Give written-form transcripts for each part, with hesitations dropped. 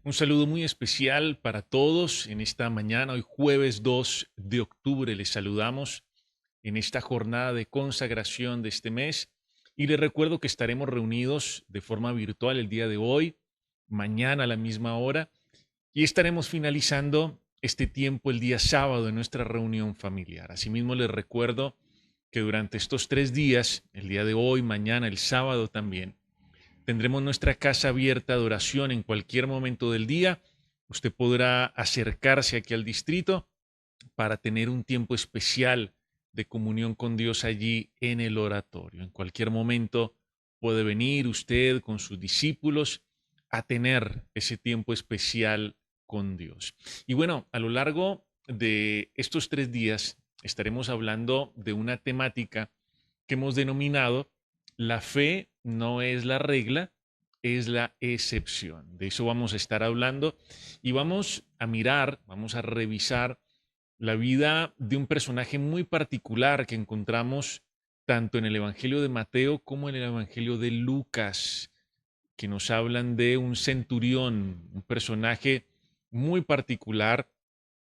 Un saludo muy especial para todos en esta mañana, hoy jueves 2 de octubre. Les saludamos en esta jornada de consagración de este mes y les recuerdo que estaremos reunidos de forma virtual el día de hoy, mañana a la misma hora y estaremos finalizando este tiempo el día sábado en nuestra reunión familiar. Asimismo les recuerdo que durante estos 3 días, el día de hoy, mañana, el sábado también, tendremos nuestra casa abierta de oración en cualquier momento del día. Usted podrá acercarse aquí al distrito para tener un tiempo especial de comunión con Dios allí en el oratorio. En cualquier momento puede venir usted con sus discípulos a tener ese tiempo especial con Dios. Y bueno, a lo largo de estos 3 días estaremos hablando de una temática que hemos denominado la fe no es la regla, es la excepción. De eso vamos a estar hablando y vamos a mirar, vamos a revisar la vida de un personaje muy particular que encontramos tanto en el Evangelio de Mateo como en el Evangelio de Lucas, que nos hablan de un centurión, un personaje muy particular,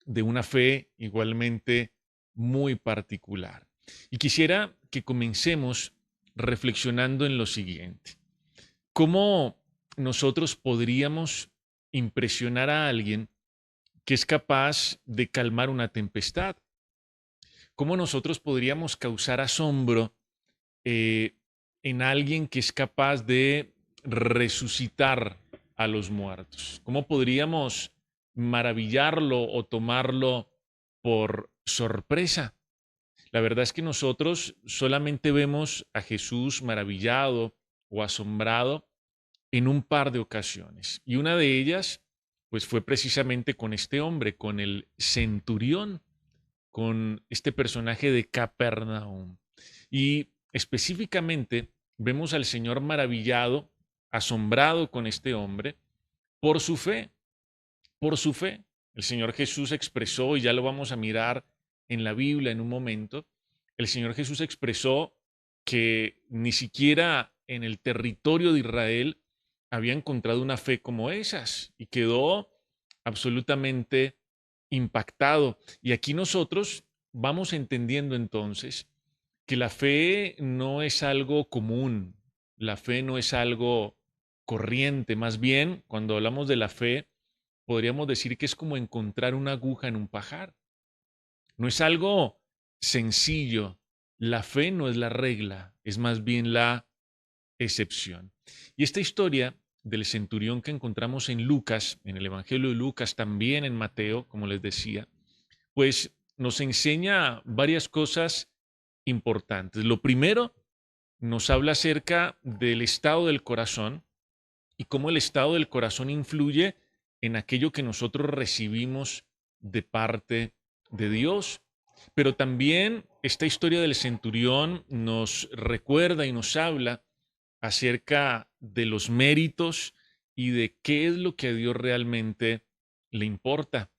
de una fe igualmente muy particular. Y quisiera que comencemos reflexionando en lo siguiente. ¿Cómo nosotros podríamos impresionar a alguien que es capaz de calmar una tempestad? ¿Cómo nosotros podríamos causar asombro eh, en alguien que es capaz de resucitar a los muertos? ¿Cómo podríamos maravillarlo o tomarlo por sorpresa? La verdad es que nosotros solamente vemos a Jesús maravillado o asombrado en un par de ocasiones. Y una de ellas, pues fue precisamente con este hombre, con el centurión, con este personaje de Capernaum. Y específicamente vemos al Señor maravillado, asombrado con este hombre por su fe, por su fe. El Señor Jesús expresó, y ya lo vamos a mirar en la Biblia en un momento, el Señor Jesús expresó que ni siquiera en el territorio de Israel había encontrado una fe como esas y quedó absolutamente impactado. Y aquí nosotros vamos entendiendo entonces que la fe no es algo común, la fe no es algo corriente, más bien cuando hablamos de la fe, podríamos decir que es como encontrar una aguja en un pajar. No es algo sencillo. La fe no es la regla, es más bien la excepción. Y esta historia del centurión que encontramos en Lucas, en el Evangelio de Lucas, también en Mateo, como les decía, pues nos enseña varias cosas importantes. Lo primero, nos habla acerca del estado del corazón y cómo el estado del corazón influye en aquello que nosotros recibimos de parte de Dios. Pero también esta historia del centurión nos recuerda y nos habla acerca de los méritos y de qué es lo que a Dios realmente le importa.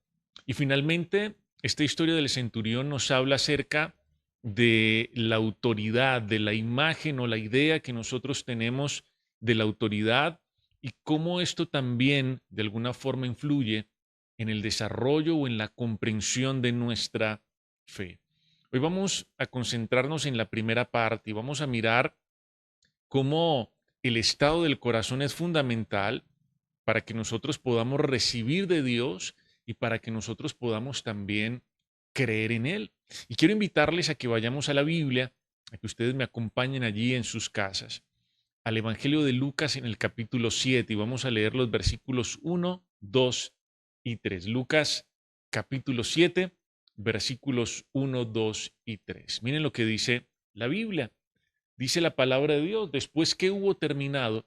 Y finalmente, esta historia del centurión nos habla acerca de la autoridad, de la imagen o la idea que nosotros tenemos de la autoridad y cómo esto también de alguna forma influye en el desarrollo o en la comprensión de nuestra fe. Hoy vamos a concentrarnos en la primera parte y vamos a mirar cómo el estado del corazón es fundamental para que nosotros podamos recibir de Dios y para que nosotros podamos también creer en Él. Y quiero invitarles a que vayamos a la Biblia, a que ustedes me acompañen allí en sus casas, al Evangelio de Lucas en el capítulo 7 y vamos a leer los versículos 1, 2 y 3. Lucas capítulo 7, versículos 1, 2 y 3. Miren lo que dice la Biblia. Dice la palabra de Dios, después que hubo terminado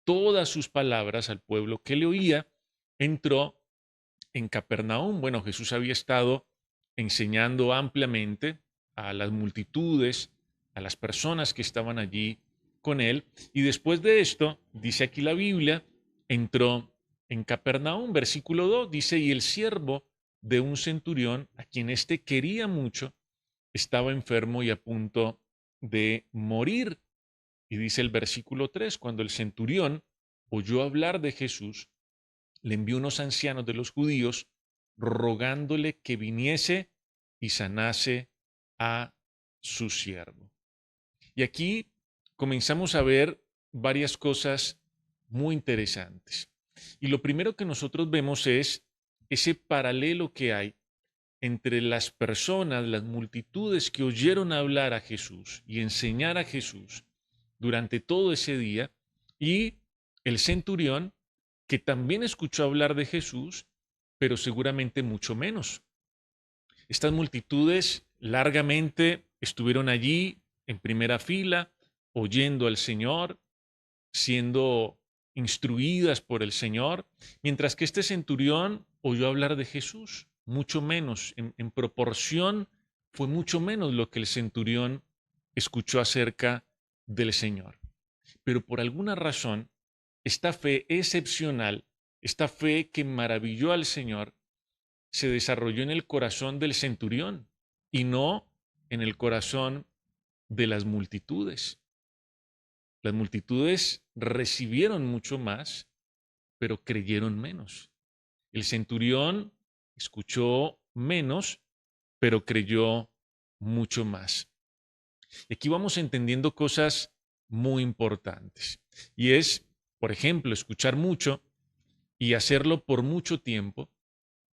todas sus palabras al pueblo que le oía, entró en Capernaum. Bueno, Jesús había estado enseñando ampliamente a las multitudes, a las personas que estaban allí con él. Y después de esto, dice aquí la Biblia, entró en Capernaum. Versículo 2 dice, y el siervo de un centurión, a quien éste quería mucho, estaba enfermo y a punto de morir. Y dice el versículo 3, cuando el centurión oyó hablar de Jesús, le envió unos ancianos de los judíos rogándole que viniese y sanase a su siervo. Y aquí comenzamos a ver varias cosas muy interesantes. Y lo primero que nosotros vemos es ese paralelo que hay entre las personas, las multitudes que oyeron hablar a Jesús y enseñar a Jesús durante todo ese día y el centurión que también escuchó hablar de Jesús, pero seguramente mucho menos. Estas multitudes largamente estuvieron allí en primera fila, oyendo al Señor, siendo instruidas por el Señor, mientras que este centurión oyó hablar de Jesús, mucho menos, en proporción fue mucho menos lo que el centurión escuchó acerca del Señor. Pero por alguna razón, esta fe excepcional, esta fe que maravilló al Señor, se desarrolló en el corazón del centurión y no en el corazón de las multitudes. Las multitudes recibieron mucho más, pero creyeron menos. El centurión escuchó menos, pero creyó mucho más. Y aquí vamos entendiendo cosas muy importantes. Y es, por ejemplo, escuchar mucho y hacerlo por mucho tiempo,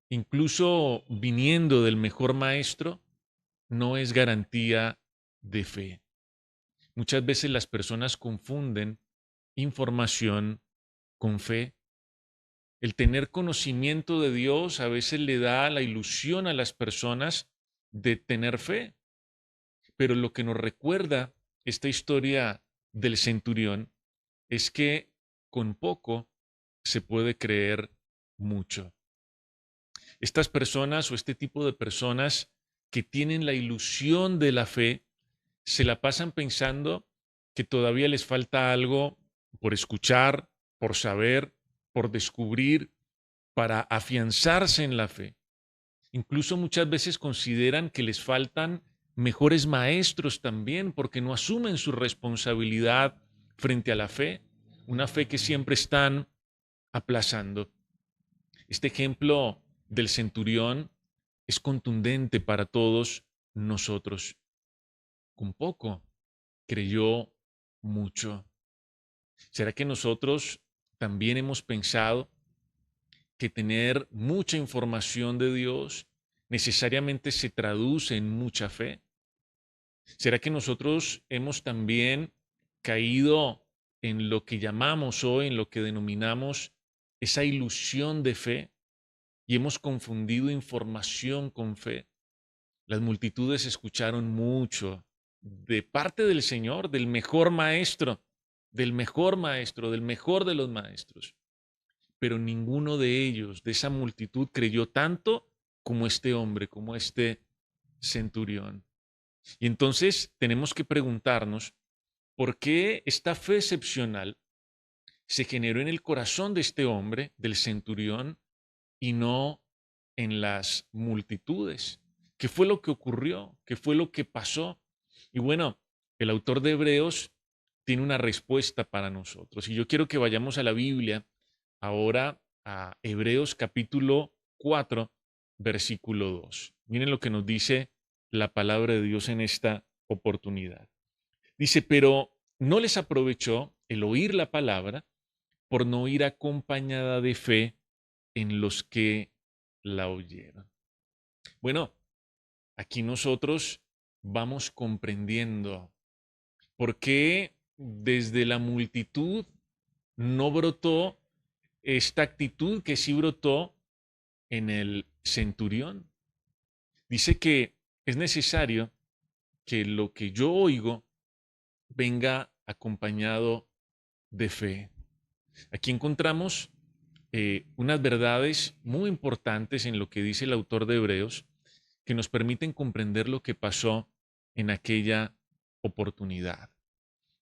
incluso viniendo del mejor maestro, no es garantía de fe. Muchas veces las personas confunden información con fe. El tener conocimiento de Dios a veces le da la ilusión a las personas de tener fe, pero lo que nos recuerda esta historia del centurión es que con poco se puede creer mucho. Estas personas o este tipo de personas que tienen la ilusión de la fe se la pasan pensando que todavía les falta algo por escuchar, por saber, por descubrir, para afianzarse en la fe. Incluso muchas veces consideran que les faltan mejores maestros también porque no asumen su responsabilidad frente a la fe, una fe que siempre están aplazando. Este ejemplo del centurión es contundente para todos nosotros. Con poco creyó mucho. ¿Será que nosotros también hemos pensado que tener mucha información de Dios necesariamente se traduce en mucha fe? ¿Será que nosotros hemos también caído en lo que llamamos hoy, en lo que denominamos esa ilusión de fe y hemos confundido información con fe? Las multitudes escucharon mucho de parte del Señor, del mejor maestro, del mejor de los maestros. Pero ninguno de ellos, de esa multitud, creyó tanto como este hombre, como este centurión. Y entonces tenemos que preguntarnos por qué esta fe excepcional se generó en el corazón de este hombre, del centurión, y no en las multitudes. ¿Qué fue lo que ocurrió? ¿Qué fue lo que pasó? Y bueno, el autor de Hebreos tiene una respuesta para nosotros. Y yo quiero que vayamos a la Biblia ahora a Hebreos capítulo 4, versículo 2. Miren lo que nos dice la palabra de Dios en esta oportunidad. Dice, pero no les aprovechó el oír la palabra por no ir acompañada de fe en los que la oyeron. Bueno, aquí nosotros vamos comprendiendo por qué desde la multitud no brotó esta actitud que sí brotó en el centurión. Dice que es necesario que lo que yo oigo venga acompañado de fe. Aquí encontramos unas verdades muy importantes en lo que dice el autor de Hebreos que nos permiten comprender lo que pasó en aquella oportunidad.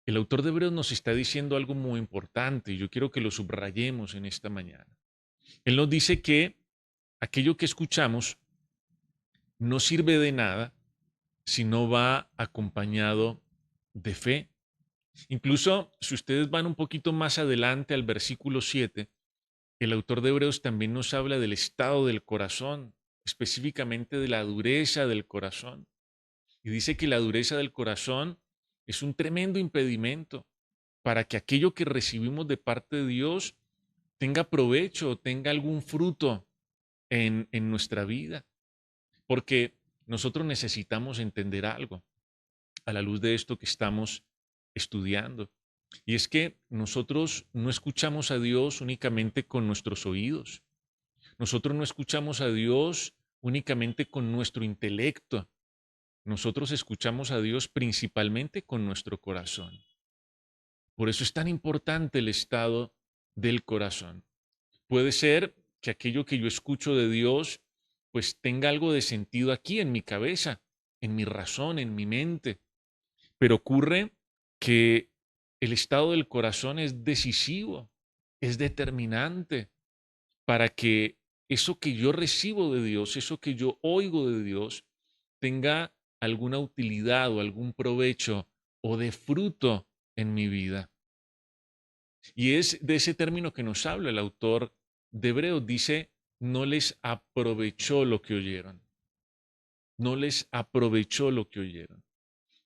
El autor de Hebreos nos está diciendo algo muy importante y yo quiero que lo subrayemos en esta mañana. Él nos dice que aquello que escuchamos no sirve de nada si no va acompañado de fe. Incluso si ustedes van un poquito más adelante al versículo 7, el autor de Hebreos también nos habla del estado del corazón, específicamente de la dureza del corazón. Y dice que la dureza del corazón es un tremendo impedimento para que aquello que recibimos de parte de Dios tenga provecho, tenga algún fruto en nuestra vida. Porque nosotros necesitamos entender algo a la luz de esto que estamos estudiando. Y es que nosotros no escuchamos a Dios únicamente con nuestros oídos. Nosotros no escuchamos a Dios únicamente con nuestro intelecto. Nosotros escuchamos a Dios principalmente con nuestro corazón. Por eso es tan importante el estado del corazón. Puede ser que aquello que yo escucho de Dios pues tenga algo de sentido aquí en mi cabeza, en mi razón, en mi mente, pero ocurre que el estado del corazón es decisivo, es determinante para que eso que yo recibo de Dios, eso que yo oigo de Dios, tenga alguna utilidad o algún provecho o de fruto en mi vida. Y es de ese término que nos habla el autor de Hebreos. Dice, no les aprovechó lo que oyeron. No les aprovechó lo que oyeron.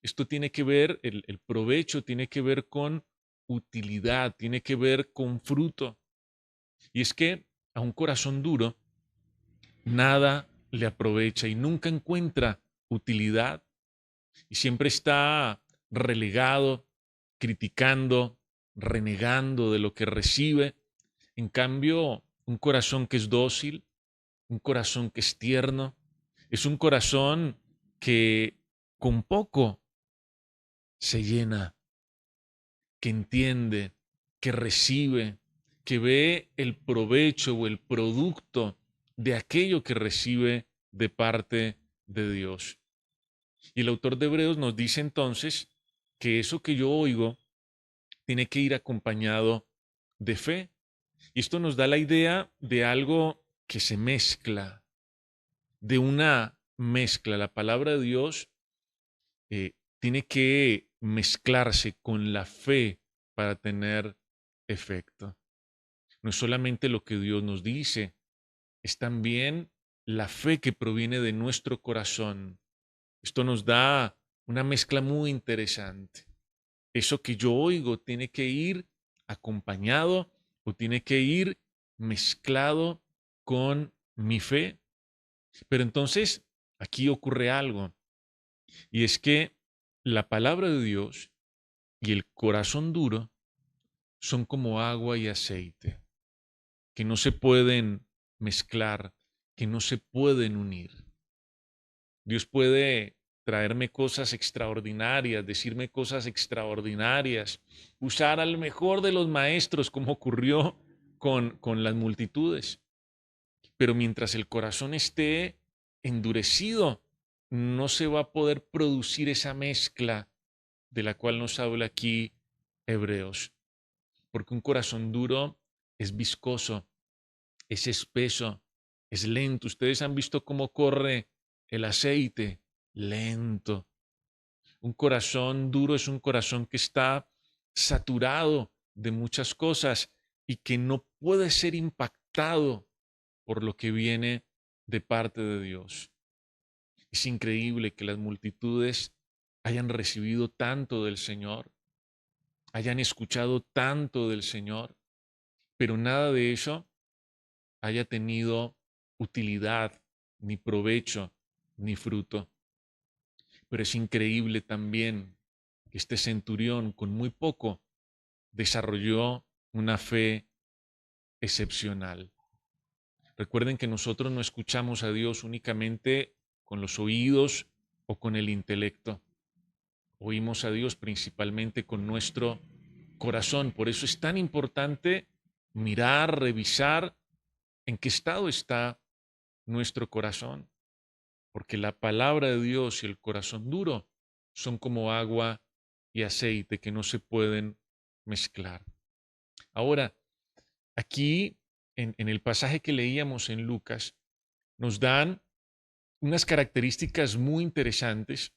Esto tiene que ver, el provecho tiene que ver con utilidad, tiene que ver con fruto. Y es que a un corazón duro nada le aprovecha y nunca encuentra utilidad y siempre está relegado, criticando, renegando de lo que recibe. En cambio, un corazón que es dócil, un corazón que es tierno, es un corazón que con poco se llena, que entiende, que recibe, que ve el provecho o el producto de aquello que recibe de parte de Dios. Y el autor de Hebreos nos dice entonces que eso que yo oigo tiene que ir acompañado de fe. Y esto nos da la idea de algo que se mezcla, de una mezcla. La palabra de Dios tiene que mezclarse con la fe para tener efecto. No es solamente lo que Dios nos dice, es también la fe que proviene de nuestro corazón. Esto nos da una mezcla muy interesante. Eso que yo oigo tiene que ir acompañado o tiene que ir mezclado con mi fe. Pero entonces aquí ocurre algo, y es que la palabra de Dios y el corazón duro son como agua y aceite, que no se pueden mezclar, que no se pueden unir. Dios puede traerme cosas extraordinarias, decirme cosas extraordinarias, usar al mejor de los maestros, como ocurrió con las multitudes. Pero mientras el corazón esté endurecido, no se va a poder producir esa mezcla de la cual nos habla aquí Hebreos. Porque un corazón duro es viscoso, es espeso, es lento. Ustedes han visto cómo corre el aceite, lento. Un corazón duro es un corazón que está saturado de muchas cosas y que no puede ser impactado por lo que viene de parte de Dios. Es increíble que las multitudes hayan recibido tanto del Señor, hayan escuchado tanto del Señor, pero nada de eso haya tenido utilidad, ni provecho, ni fruto. Pero es increíble también que este centurión con muy poco desarrolló una fe excepcional. Recuerden que nosotros no escuchamos a Dios únicamente con los oídos o con el intelecto. Oímos a Dios principalmente con nuestro corazón. Por eso es tan importante mirar, revisar en qué estado está nuestro corazón. Porque la palabra de Dios y el corazón duro son como agua y aceite que no se pueden mezclar. Ahora, aquí en el pasaje que leíamos en Lucas, nos dan unas características muy interesantes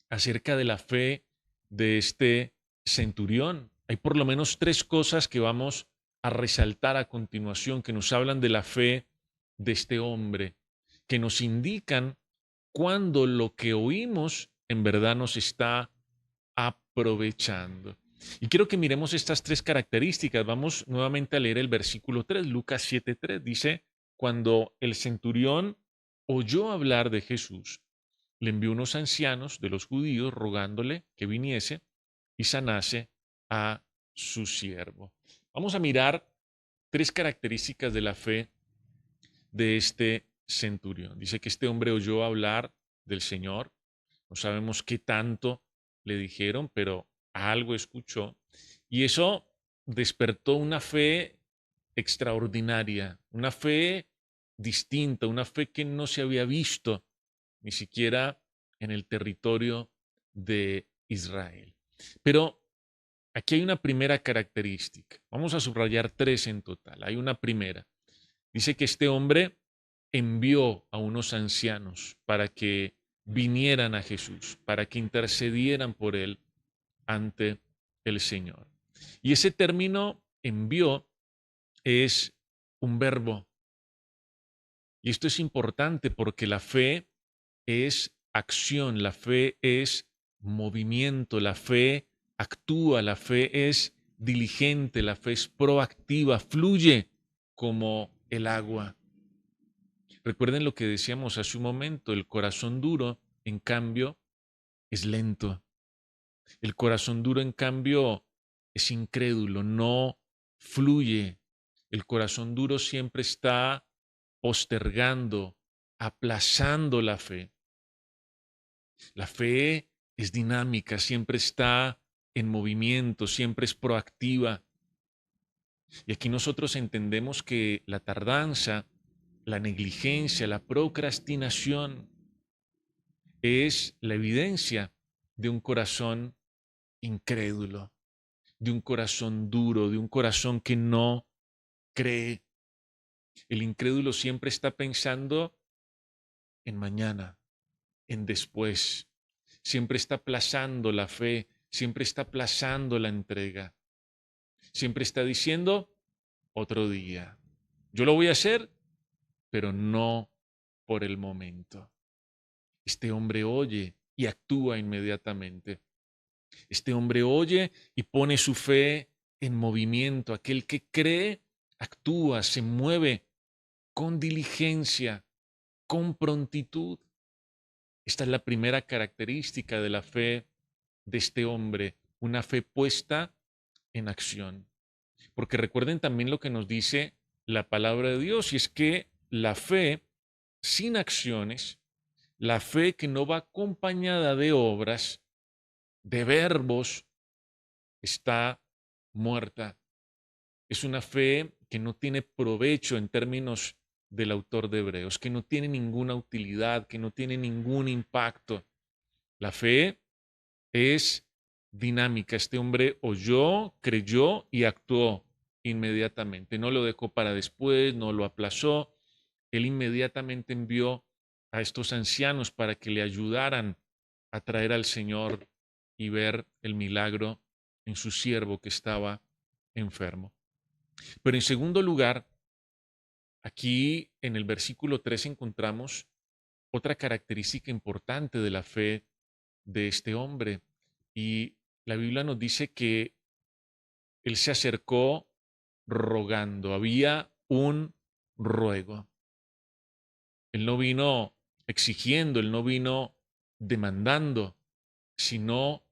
acerca de la fe de este centurión. Hay por lo menos tres cosas que vamos a resaltar a continuación, que nos hablan de la fe de este hombre, que nos indican cuando lo que oímos en verdad nos está aprovechando. Y quiero que miremos estas tres características. Vamos nuevamente a leer el versículo 3, Lucas 7:3. Dice, cuando el centurión oyó hablar de Jesús, le envió unos ancianos de los judíos rogándole que viniese y sanase a su siervo. Vamos a mirar tres características de la fe de este centurión. Dice que este hombre oyó hablar del Señor. No sabemos qué tanto le dijeron, pero algo escuchó. Y eso despertó una fe extraordinaria, una fe distinta, una fe que no se había visto ni siquiera en el territorio de Israel. Pero aquí hay una primera característica. Vamos a subrayar tres en total. Hay una primera. Dice que este hombre envió a unos ancianos para que vinieran a Jesús, para que intercedieran por él ante el Señor. Y ese término envió es un verbo. Y esto es importante porque la fe es acción, la fe es movimiento, la fe actúa, la fe es diligente, la fe es proactiva, fluye como el agua. Recuerden lo que decíamos hace un momento, el corazón duro, en cambio, es lento. El corazón duro, en cambio, es incrédulo, no fluye. El corazón duro siempre está postergando, aplazando la fe. La fe es dinámica, siempre está en movimiento, siempre es proactiva. Y aquí nosotros entendemos que la tardanza, la negligencia, la procrastinación es la evidencia de un corazón incrédulo, de un corazón duro, de un corazón que no cree. El incrédulo siempre está pensando en mañana, en después. Siempre está aplazando la fe, siempre está aplazando la entrega. Siempre está diciendo otro día. Yo lo voy a hacer, pero no por el momento. Este hombre oye y actúa inmediatamente. Este hombre oye y pone su fe en movimiento. Aquel que cree, actúa, se mueve con diligencia, con prontitud. Esta es la primera característica de la fe de este hombre, una fe puesta en acción. Porque recuerden también lo que nos dice la palabra de Dios, y es que la fe sin acciones, la fe que no va acompañada de obras, de verbos, está muerta. Es una fe que no tiene provecho en términos del autor de Hebreos, que no tiene ninguna utilidad, que no tiene ningún impacto. La fe es dinámica. Este hombre oyó, creyó y actuó inmediatamente. No lo dejó para después, no lo aplazó. Él inmediatamente envió a estos ancianos para que le ayudaran a traer al Señor y ver el milagro en su siervo que estaba enfermo. Pero en segundo lugar, aquí en el versículo 3 encontramos otra característica importante de la fe de este hombre. Y la Biblia nos dice que él se acercó rogando, había un ruego. Él no vino exigiendo, él no vino demandando, sino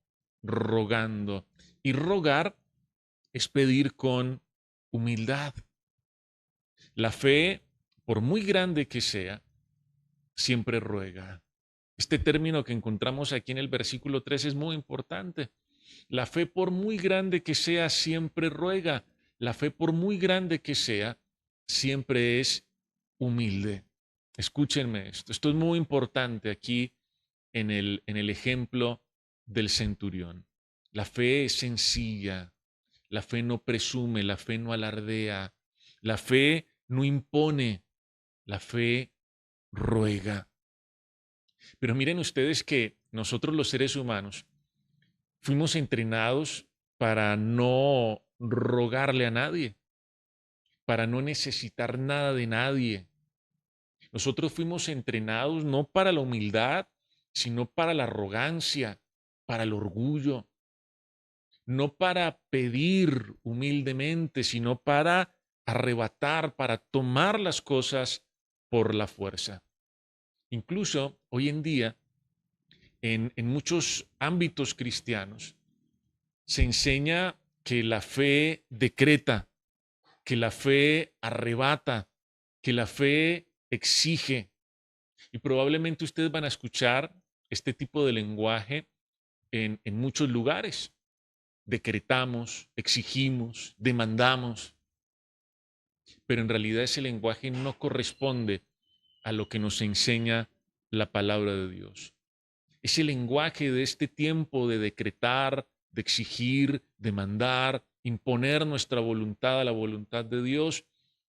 rogando. Y rogar es pedir con humildad. La fe, por muy grande que sea, siempre ruega. Este término que encontramos aquí en el versículo 3 es muy importante. La fe, por muy grande que sea, siempre ruega. La fe, por muy grande que sea, siempre es humilde. Escúchenme esto. Esto es muy importante aquí en el ejemplo del centurión. La fe es sencilla. La fe no presume, la fe no alardea. La fe no impone. La fe ruega. Pero miren ustedes que nosotros los seres humanos fuimos entrenados para no rogarle a nadie, para no necesitar nada de nadie. Nosotros fuimos entrenados no para la humildad, sino para la arrogancia, para el orgullo, no para pedir humildemente, sino para arrebatar, para tomar las cosas por la fuerza. Incluso hoy en día, en muchos ámbitos cristianos, se enseña que la fe decreta, que la fe arrebata, que la fe exige. Y probablemente ustedes van a escuchar este tipo de lenguaje en muchos lugares. Decretamos, exigimos, demandamos, pero en realidad ese lenguaje no corresponde a lo que nos enseña la palabra de Dios. Ese lenguaje de este tiempo de decretar, de exigir, demandar, imponer nuestra voluntad a la voluntad de Dios,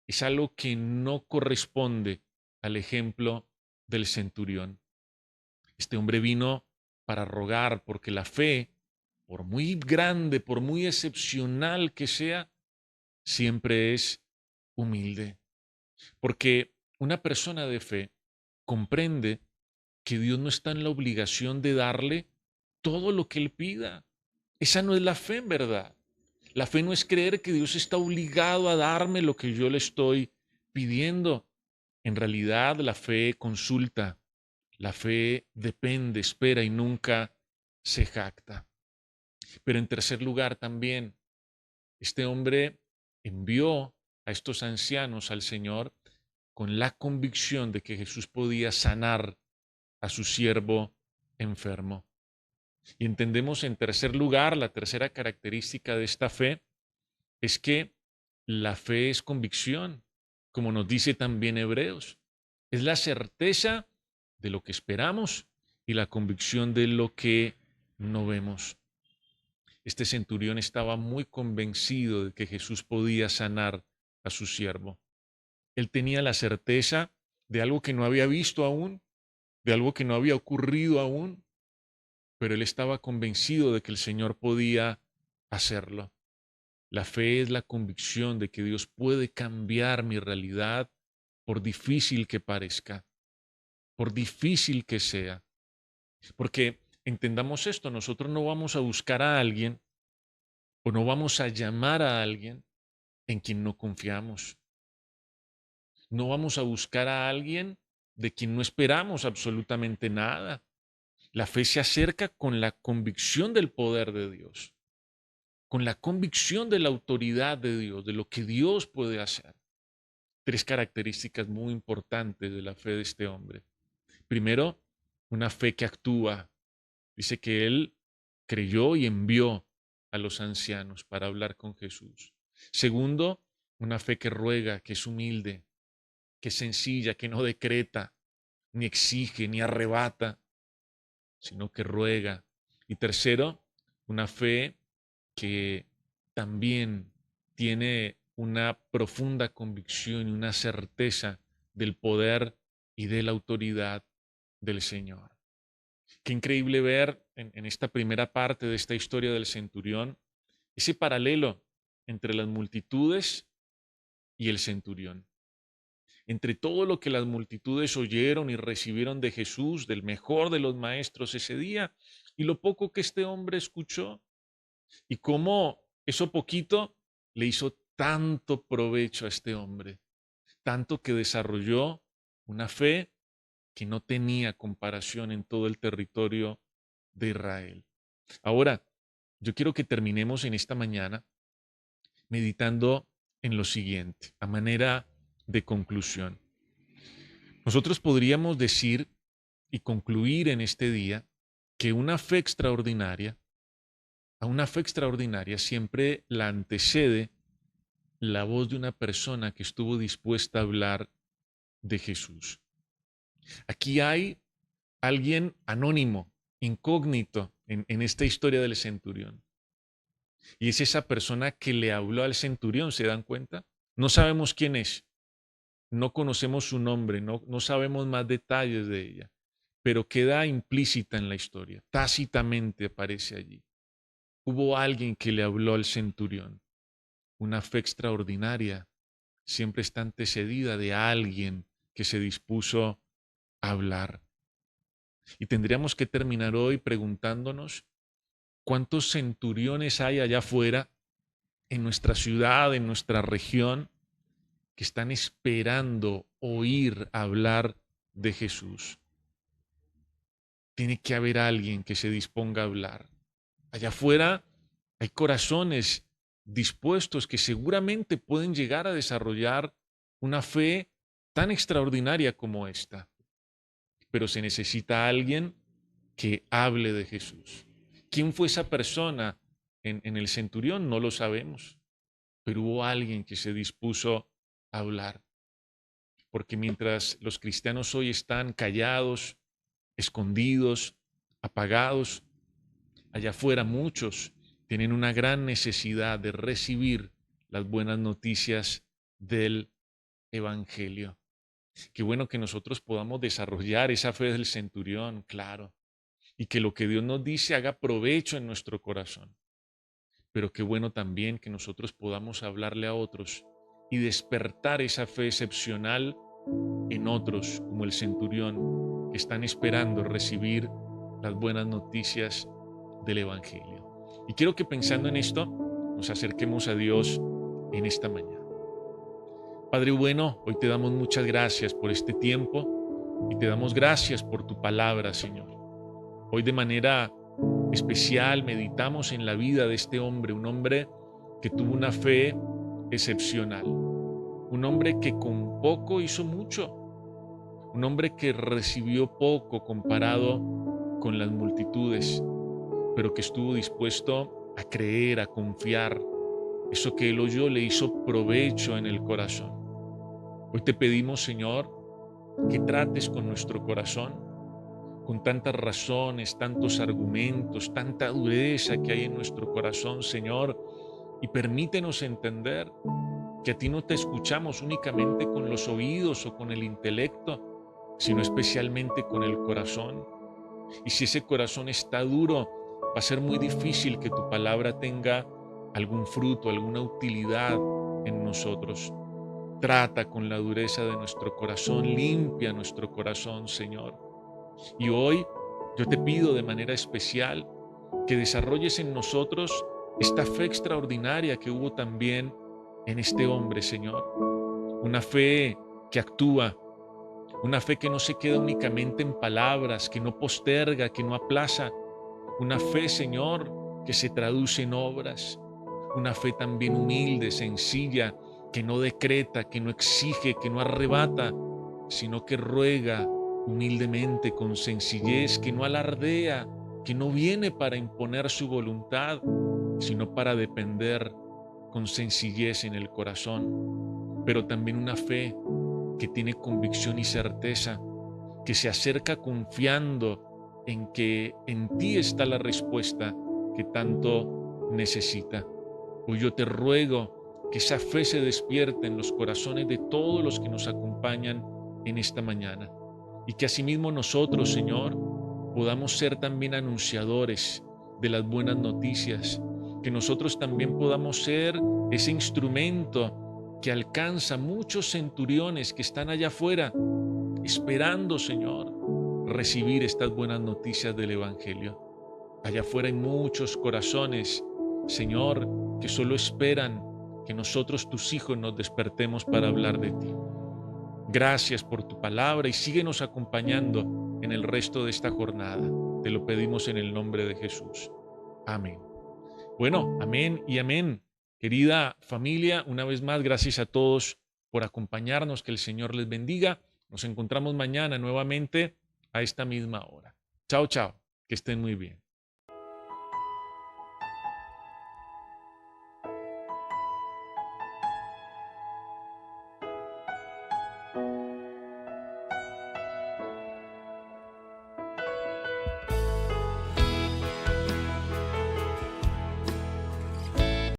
es algo que no corresponde al ejemplo del centurión. Este hombre vino para rogar porque la fe, por muy grande, por muy excepcional que sea, siempre es humilde. Porque una persona de fe comprende que Dios no está en la obligación de darle todo lo que él pida. Esa no es la fe en verdad. La fe no es creer que Dios está obligado a darme lo que yo le estoy pidiendo. En realidad la fe consulta, la fe depende, espera y nunca se jacta. Pero en tercer lugar también, este hombre envió a estos ancianos al Señor con la convicción de que Jesús podía sanar a su siervo enfermo. Y entendemos en tercer lugar, la tercera característica de esta fe es que la fe es convicción, como nos dice también Hebreos. Es la certeza de lo que esperamos y la convicción de lo que no vemos. Este centurión estaba muy convencido de que Jesús podía sanar a su siervo. Él tenía la certeza de algo que no había visto aún, de algo que no había ocurrido aún, pero él estaba convencido de que el Señor podía hacerlo. La fe es la convicción de que Dios puede cambiar mi realidad por difícil que parezca, por difícil que sea. Porque entendamos esto, nosotros no vamos a buscar a alguien o no vamos a llamar a alguien en quien no confiamos. No vamos a buscar a alguien de quien no esperamos absolutamente nada. La fe se acerca con la convicción del poder de Dios, con la convicción de la autoridad de Dios, de lo que Dios puede hacer. Tres características muy importantes de la fe de este hombre. Primero, una fe que actúa. Dice que él creyó y envió a los ancianos para hablar con Jesús. Segundo, una fe que ruega, que es humilde, que es sencilla, que no decreta, ni exige, ni arrebata, sino que ruega. Y tercero, una fe que también tiene una profunda convicción y una certeza del poder y de la autoridad del Señor. Qué increíble ver en esta primera parte de esta historia del centurión ese paralelo entre las multitudes y el centurión. Entre todo lo que las multitudes oyeron y recibieron de Jesús, del mejor de los maestros ese día, y lo poco que este hombre escuchó, y cómo eso poquito le hizo tanto provecho a este hombre, tanto que desarrolló una fe que no tenía comparación en todo el territorio de Israel. Ahora, yo quiero que terminemos en esta mañana meditando en lo siguiente, a manera de conclusión. Nosotros podríamos decir y concluir en este día que una fe extraordinaria, a una fe extraordinaria siempre la antecede la voz de una persona que estuvo dispuesta a hablar de Jesús. Aquí hay alguien anónimo, incógnito en esta historia del centurión. Y es esa persona que le habló al centurión, ¿se dan cuenta? No sabemos quién es, no conocemos su nombre, no sabemos más detalles de ella, pero queda implícita en la historia, tácitamente aparece allí. hubo alguien que le habló al centurión. Una fe extraordinaria siempre está antecedida de alguien que se dispuso a hablar. Y tendríamos que terminar hoy preguntándonos cuántos centuriones hay allá afuera, en nuestra ciudad, en nuestra región, que están esperando oír hablar de Jesús. Tiene que haber alguien que se disponga a hablar. Allá afuera hay corazones dispuestos que seguramente pueden llegar a desarrollar una fe tan extraordinaria como esta. Pero se necesita alguien que hable de Jesús. ¿Quién fue esa persona en el centurión? No lo sabemos, pero hubo alguien que se dispuso a hablar. Porque mientras los cristianos hoy están callados, escondidos, apagados, allá afuera muchos tienen una gran necesidad de recibir las buenas noticias del Evangelio. Qué bueno que nosotros podamos desarrollar esa fe del centurión, claro, y que lo que Dios nos dice haga provecho en nuestro corazón. Pero qué bueno también que nosotros podamos hablarle a otros y despertar esa fe excepcional en otros, como el centurión, que están esperando recibir las buenas noticias del Evangelio. Y quiero que pensando en esto, nos acerquemos a Dios en esta mañana. Padre bueno, hoy te damos muchas gracias por este tiempo y te damos gracias por tu palabra, Señor. Hoy de manera especial meditamos en la vida de este hombre, un hombre que tuvo una fe excepcional, un hombre que con poco hizo mucho, un hombre que recibió poco comparado con las multitudes, pero que estuvo dispuesto a creer, a confiar. Eso que él oyó le hizo provecho en el corazón. Hoy te pedimos, Señor, que trates con nuestro corazón, con tantas razones, tantos argumentos, tanta dureza que hay en nuestro corazón, Señor, y permítenos entender que a ti no te escuchamos únicamente con los oídos o con el intelecto, sino especialmente con el corazón. Y si ese corazón está duro, va a ser muy difícil que tu palabra tenga algún fruto, alguna utilidad en nosotros. Trata con la dureza de nuestro corazón, limpia nuestro corazón, Señor. Y hoy yo te pido de manera especial que desarrolles en nosotros esta fe extraordinaria que hubo también en este hombre, Señor. Una fe que actúa, una fe que no se queda únicamente en palabras, que no posterga, que no aplaza. Una fe, Señor, que se traduce en obras. Una fe también humilde, sencilla, que no decreta, que no exige, que no arrebata, sino que ruega humildemente, con sencillez, que no alardea, que no viene para imponer su voluntad, sino para depender con sencillez en el corazón. Pero también una fe que tiene convicción y certeza, que se acerca confiando en que en ti está la respuesta que tanto necesita. Hoy yo te ruego que esa fe se despierte en los corazones de todos los que nos acompañan en esta mañana y que asimismo nosotros, Señor, podamos ser también anunciadores de las buenas noticias, que nosotros también podamos ser ese instrumento que alcanza muchos centuriones que están allá afuera esperando, Señor, recibir estas buenas noticias del Evangelio. Allá afuera hay muchos corazones, Señor, que solo esperan que nosotros, tus hijos, nos despertemos para hablar de ti. Gracias por tu palabra y síguenos acompañando en el resto de esta jornada. Te lo pedimos en el nombre de Jesús. Amén. Bueno, amén y amén. Querida familia, una vez más, gracias a todos por acompañarnos. Que el Señor les bendiga. Nos encontramos mañana nuevamente a esta misma hora. Chao, chao. Que estén muy bien.